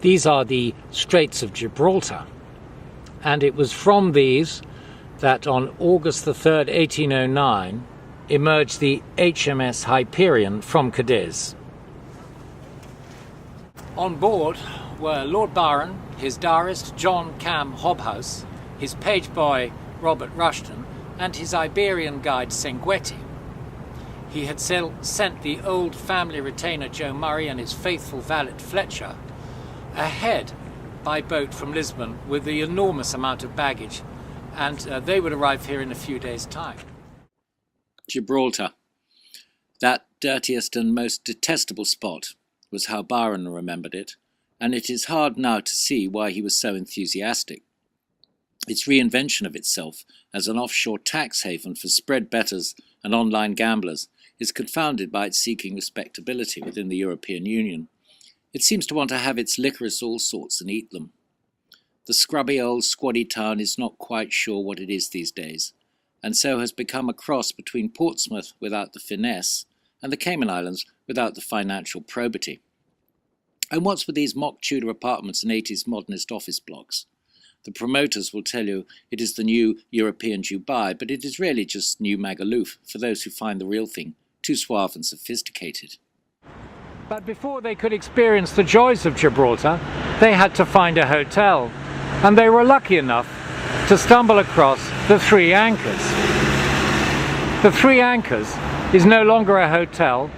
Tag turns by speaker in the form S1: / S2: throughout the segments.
S1: These are the Straits of Gibraltar, and it was from these that on August the 3rd, 1809, emerged the HMS Hyperion from Cadiz. On board were Lord Byron, his diarist John Cam Hobhouse, his page boy Robert Rushton, and his Iberian guide Senguetti. He had sent the old family retainer Joe Murray and his faithful valet Fletcher ahead by boat from Lisbon with the enormous amount of baggage, and they would arrive here in a few days' time.
S2: Gibraltar, that dirtiest and most detestable spot, was how Byron remembered it, and it is hard now to see why he was so enthusiastic. Its reinvention of itself as an offshore tax haven for spread bettors and online gamblers is confounded by its seeking respectability within the European Union. It seems to want to have its licorice all sorts and eat them. The scrubby old squaddy town is not quite sure what it is these days, and so has become a cross between Portsmouth without the finesse and the Cayman Islands without the financial probity. And what's with these mock Tudor apartments and 80s modernist office blocks? The promoters will tell you it is the new European Dubai, but it is really just new Magaluf for those who find the real thing too suave and sophisticated.
S1: But before they could experience the joys of Gibraltar, they had to find a hotel, and they were lucky enough to stumble across the Three Anchors. The Three Anchors is no longer a hotel,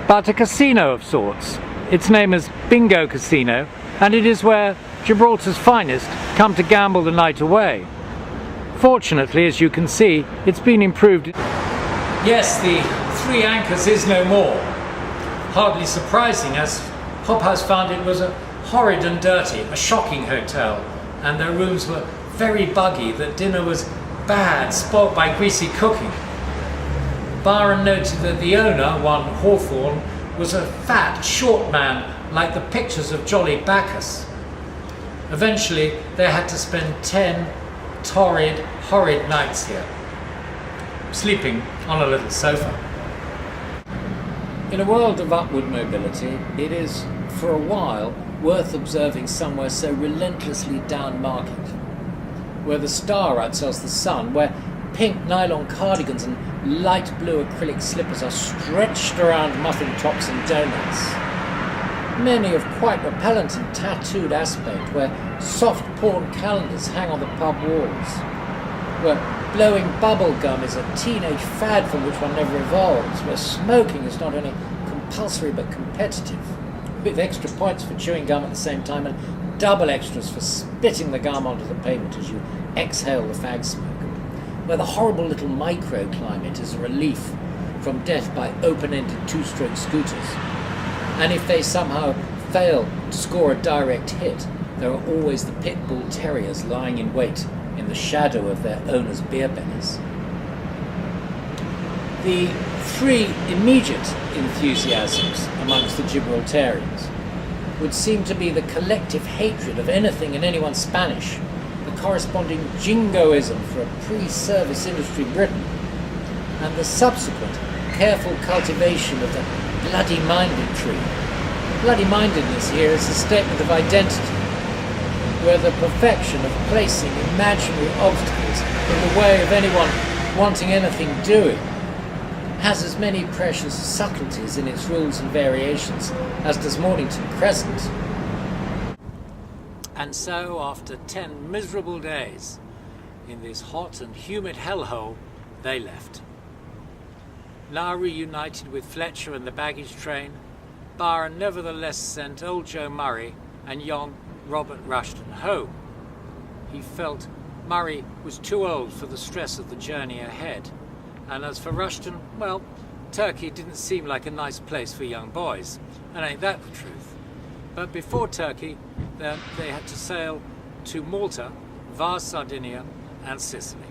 S1: but a casino of sorts. Its name is Bingo Casino, and it is where Gibraltar's finest come to gamble the night away. Fortunately, as you can see, it's been improved. Yes, the Three Anchors is no more. Hardly surprising, as Hobhouse found it was a horrid and dirty, a shocking hotel, and their rooms were very buggy, that dinner was bad, spoilt by greasy cooking. Byron noted that the owner, one Hawthorne, was a fat, short man like the pictures of Jolly Bacchus. Eventually, they had to spend 10 torrid, horrid nights here, sleeping on a little sofa. In a world of upward mobility, it is, for a while, worth observing somewhere so relentlessly down market, where the star outsells the sun, where pink nylon cardigans and light blue acrylic slippers are stretched around muffin tops and donuts. Many of quite repellent and tattooed aspect, where soft porn calendars hang on the pub walls, where blowing bubble gum is a teenage fad from which one never evolves, where smoking is not only compulsory but competitive, with extra points for chewing gum at the same time and double extras for spitting the gum onto the pavement as you exhale the fag smoke, where the horrible little microclimate is a relief from death by open-ended two-stroke scooters. And if they somehow fail to score a direct hit, there are always the pit bull terriers lying in wait in the shadow of their owners' beer bellies. The three immediate enthusiasms amongst the Gibraltarians would seem to be the collective hatred of anything and anyone Spanish, the corresponding jingoism for a pre-service industry Britain, and the subsequent careful cultivation of the bloody-minded tree. Bloody-mindedness here is a statement of identity, where the perfection of placing imaginary obstacles in the way of anyone wanting anything doing has as many precious subtleties in its rules and variations as does Mornington Crescent. And so, after 10 miserable days in this hot and humid hellhole, they left. Now reunited with Fletcher and the baggage train, Byron nevertheless sent old Joe Murray and young Robert Rushton home. He felt Murray was too old for the stress of the journey ahead, and as for Rushton, well, Turkey didn't seem like a nice place for young boys, and ain't that the truth? But before Turkey, they had to sail to Malta, via Sardinia and Sicily.